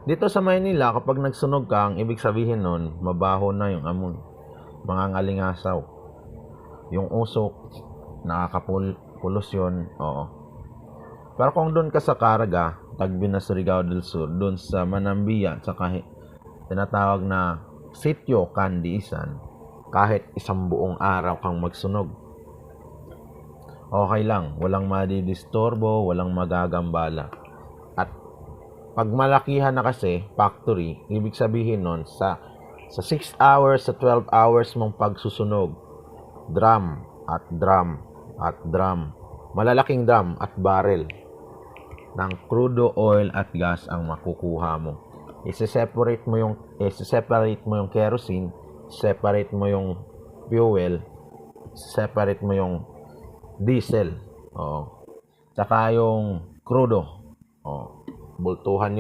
Dito sa Maynila, kapag nagsunog ka, ang ibig sabihin nun, mabaho na yung amoy. Mga ngalingasaw. Yung usok, nakakapolusyon, oo. Pero kung doon ka sa Caraga, Tagbinas, Surigao del Sur, doon sa Manambia, sa tinatawag na Sitio Candiisan, kahit isang buong araw kang magsunog, okay lang, walang madidisturbo, walang magagambala. At pag malakihan na kasi, factory, ibig sabihin nun, sa 6 hours, sa 12 hours mong pagsusunog, drum at drum at drum, malalaking drum at barrel ng crude oil at gas ang makukuha mo. I-separate mo yung kerosene, separate mo yung fuel, separate mo yung diesel. Oo. Tsaka yung crudo. Oh, bultuhan